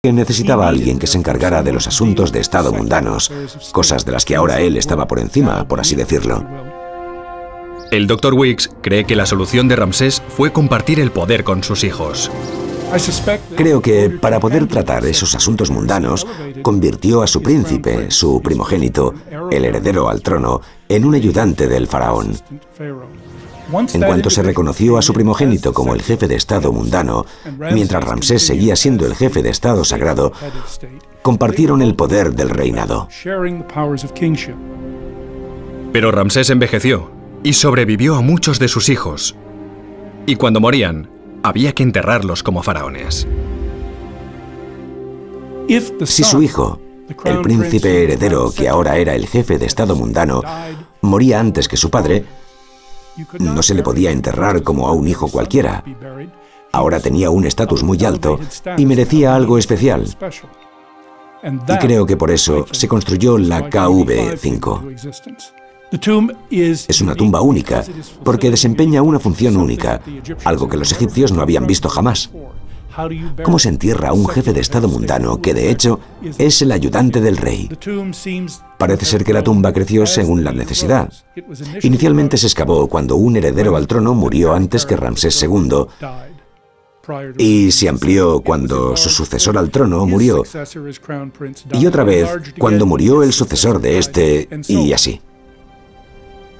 que necesitaba a alguien que se encargara de los asuntos de estado mundanos, cosas de las que ahora él estaba por encima, por así decirlo. El Dr. Weeks cree que la solución de Ramsés fue compartir el poder con sus hijos. Creo que para poder tratar esos asuntos mundanos, convirtió a su príncipe, su primogénito, el heredero al trono, en un ayudante del faraón. En cuanto se reconoció a su primogénito como el jefe de estado mundano, mientras Ramsés seguía siendo el jefe de estado sagrado, compartieron el poder del reinado. Pero Ramsés envejeció y sobrevivió a muchos de sus hijos. Y cuando morían, había que enterrarlos como faraones. Si su hijo, el príncipe heredero que ahora era el jefe de estado mundano, moría antes que su padre, no se le podía enterrar como a un hijo cualquiera. Ahora tenía un estatus muy alto y merecía algo especial. Y creo que por eso se construyó la KV5. Es una tumba única, porque desempeña una función única, algo que los egipcios no habían visto jamás. ¿Cómo se entierra a un jefe de estado mundano que, de hecho, es el ayudante del rey? Parece ser que la tumba creció según la necesidad. Inicialmente se excavó cuando un heredero al trono murió antes que Ramsés II, y se amplió cuando su sucesor al trono murió, y otra vez cuando murió el sucesor de este, y así.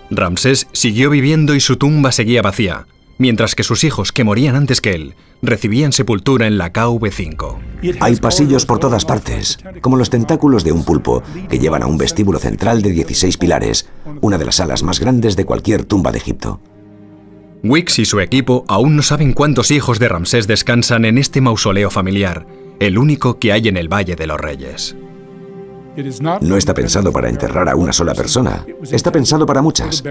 Ramsés siguió viviendo y su tumba seguía vacía, mientras que sus hijos, que morían antes que él, recibían sepultura en la KV5. Hay pasillos por todas partes, como los tentáculos de un pulpo, que llevan a un vestíbulo central de 16 pilares, una de las salas más grandes de cualquier tumba de Egipto. Weeks y su equipo aún no saben cuántos hijos de Ramsés descansan en este mausoleo familiar, el único que hay en el Valle de los Reyes. No está pensado para enterrar a una sola persona, está pensado para muchas.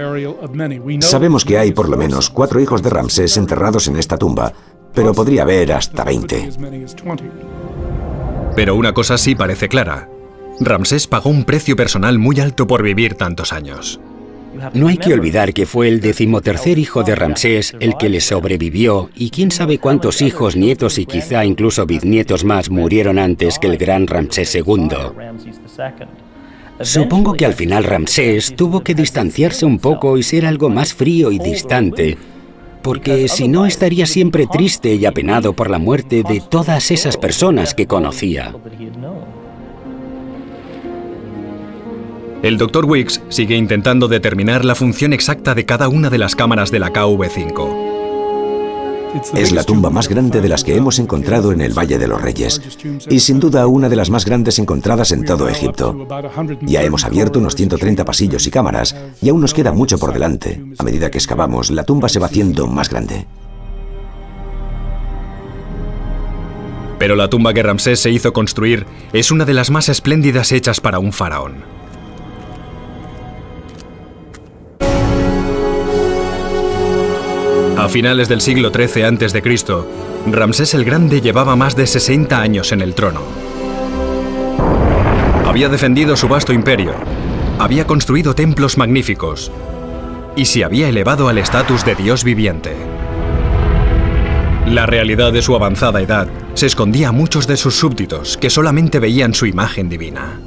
Sabemos que hay por lo menos 4 hijos de Ramsés enterrados en esta tumba, pero podría haber hasta 20. Pero una cosa sí parece clara. Ramsés pagó un precio personal muy alto por vivir tantos años. No hay que olvidar que fue el 13º hijo de Ramsés el que le sobrevivió, y quién sabe cuántos hijos, nietos y quizá incluso bisnietos más murieron antes que el gran Ramsés II. Supongo que al final Ramsés tuvo que distanciarse un poco y ser algo más frío y distante, porque si no estaría siempre triste y apenado por la muerte de todas esas personas que conocía. El Dr. Weeks sigue intentando determinar la función exacta de cada una de las cámaras de la KV5. Es la tumba más grande de las que hemos encontrado en el Valle de los Reyes, y sin duda una de las más grandes encontradas en todo Egipto. Ya hemos abierto unos 130 pasillos y cámaras, y aún nos queda mucho por delante. A medida que excavamos, la tumba se va haciendo más grande. Pero la tumba que Ramsés se hizo construir es una de las más espléndidas hechas para un faraón. A finales del siglo XIII a.C., Ramsés el Grande llevaba más de 60 años en el trono. Había defendido su vasto imperio, había construido templos magníficos y se había elevado al estatus de Dios viviente. La realidad de su avanzada edad se escondía a muchos de sus súbditos que solamente veían su imagen divina.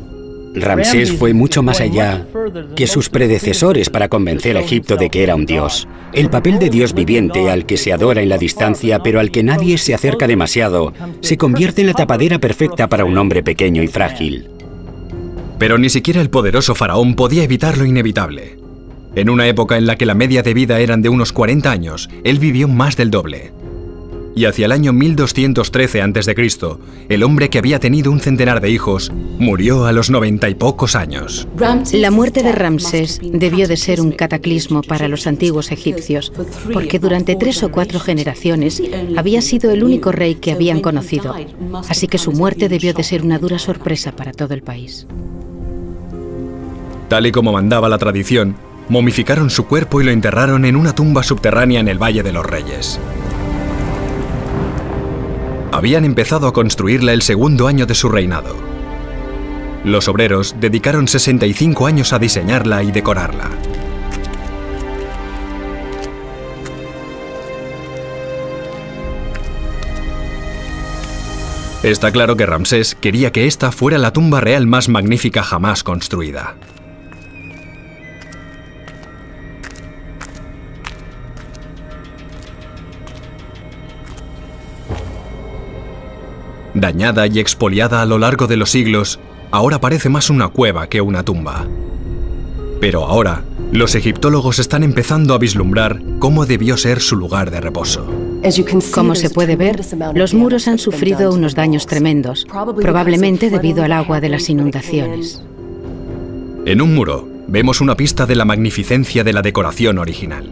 Ramsés fue mucho más allá que sus predecesores para convencer a Egipto de que era un dios. El papel de Dios viviente, al que se adora en la distancia, pero al que nadie se acerca demasiado, se convierte en la tapadera perfecta para un hombre pequeño y frágil. Pero ni siquiera el poderoso faraón podía evitar lo inevitable. En una época en la que la media de vida eran de unos 40 años, él vivió más del doble. Y hacia el año 1213 a.C., el hombre que había tenido un centenar de hijos murió a los 90 y pocos años. La muerte de Ramsés debió de ser un cataclismo para los antiguos egipcios, porque durante 3 o 4 generaciones había sido el único rey que habían conocido, así que su muerte debió de ser una dura sorpresa para todo el país. Tal y como mandaba la tradición, momificaron su cuerpo y lo enterraron en una tumba subterránea en el Valle de los Reyes. Habían empezado a construirla el segundo año de su reinado. Los obreros dedicaron 65 años a diseñarla y decorarla. Está claro que Ramsés quería que esta fuera la tumba real más magnífica jamás construida. Dañada y expoliada a lo largo de los siglos, ahora parece más una cueva que una tumba. Pero ahora, los egiptólogos están empezando a vislumbrar cómo debió ser su lugar de reposo. Como se puede ver, los muros han sufrido unos daños tremendos, probablemente debido al agua de las inundaciones. En un muro, vemos una pista de la magnificencia de la decoración original.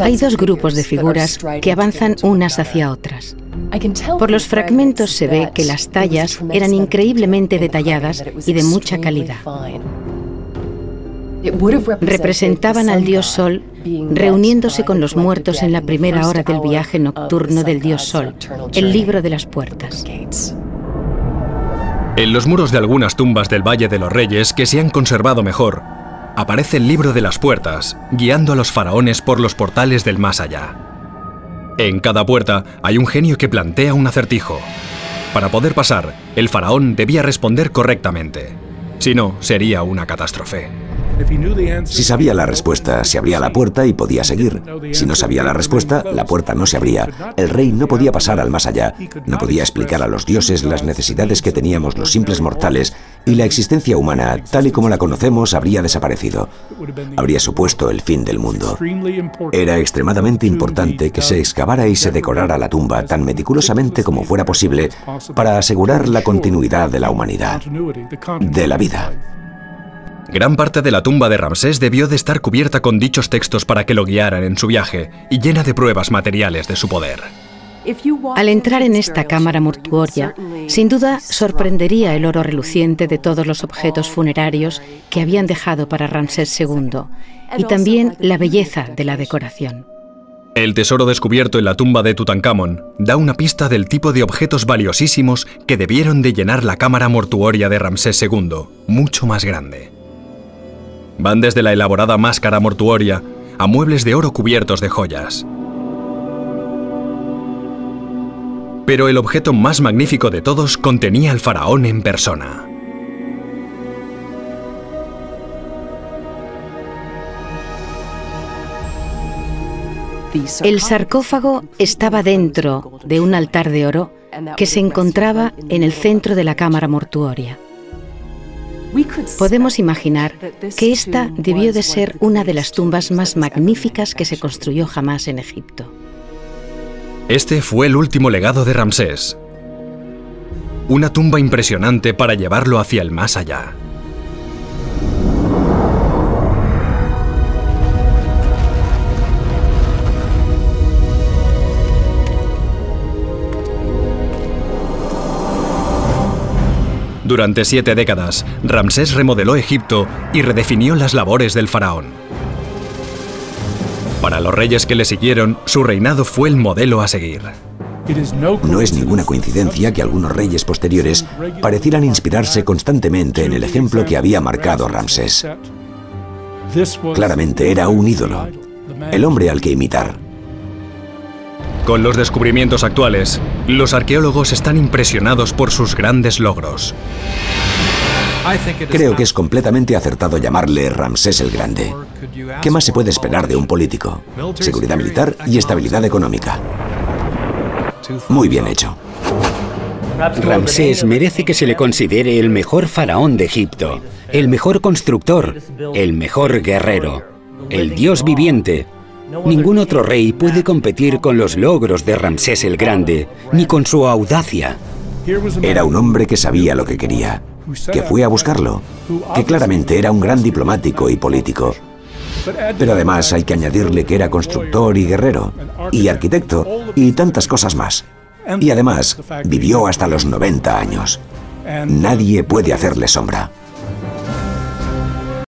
Hay dos grupos de figuras que avanzan unas hacia otras. Por los fragmentos se ve que las tallas eran increíblemente detalladas y de mucha calidad. Representaban al dios Sol reuniéndose con los muertos en la primera hora del viaje nocturno del dios Sol, el libro de las puertas. En los muros de algunas tumbas del Valle de los Reyes que se han conservado mejor, aparece el libro de las puertas, guiando a los faraones por los portales del más allá. En cada puerta hay un genio que plantea un acertijo. Para poder pasar, el faraón debía responder correctamente. Si no, sería una catástrofe. Si sabía la respuesta, se abría la puerta y podía seguir. Si no sabía la respuesta, la puerta no se abría. El rey no podía pasar al más allá. No podía explicar a los dioses las necesidades que teníamos los simples mortales, y la existencia humana, tal y como la conocemos, habría desaparecido. Habría supuesto el fin del mundo. Era extremadamente importante que se excavara y se decorara la tumba tan meticulosamente como fuera posible para asegurar la continuidad de la humanidad, de la vida. Gran parte de la tumba de Ramsés debió de estar cubierta con dichos textos para que lo guiaran en su viaje y llena de pruebas materiales de su poder. Al entrar en esta cámara mortuoria, sin duda sorprendería el oro reluciente de todos los objetos funerarios que habían dejado para Ramsés II y también la belleza de la decoración. El tesoro descubierto en la tumba de Tutankamón da una pista del tipo de objetos valiosísimos que debieron de llenar la cámara mortuoria de Ramsés II, mucho más grande. Van desde la elaborada máscara mortuoria a muebles de oro cubiertos de joyas. Pero el objeto más magnífico de todos contenía al faraón en persona. El sarcófago estaba dentro de un altar de oro que se encontraba en el centro de la cámara mortuoria. Podemos imaginar que esta debió de ser una de las tumbas más magníficas que se construyó jamás en Egipto. Este fue el último legado de Ramsés. Una tumba impresionante para llevarlo hacia el más allá. Durante 7 décadas, Ramsés remodeló Egipto y redefinió las labores del faraón. Para los reyes que le siguieron, su reinado fue el modelo a seguir. No es ninguna coincidencia que algunos reyes posteriores parecieran inspirarse constantemente en el ejemplo que había marcado Ramsés. Claramente era un ídolo, el hombre al que imitar. Con los descubrimientos actuales, los arqueólogos están impresionados por sus grandes logros. Creo que es completamente acertado llamarle Ramsés el Grande. ¿Qué más se puede esperar de un político? Seguridad militar y estabilidad económica. Muy bien hecho. Ramsés merece que se le considere el mejor faraón de Egipto, el mejor constructor, el mejor guerrero, el dios viviente. Ningún otro rey puede competir con los logros de Ramsés el Grande, ni con su audacia. Era un hombre que sabía lo que quería, que fue a buscarlo, que claramente era un gran diplomático y político. Pero además hay que añadirle que era constructor y guerrero, y arquitecto, y tantas cosas más. Y además, vivió hasta los 90 años. Nadie puede hacerle sombra.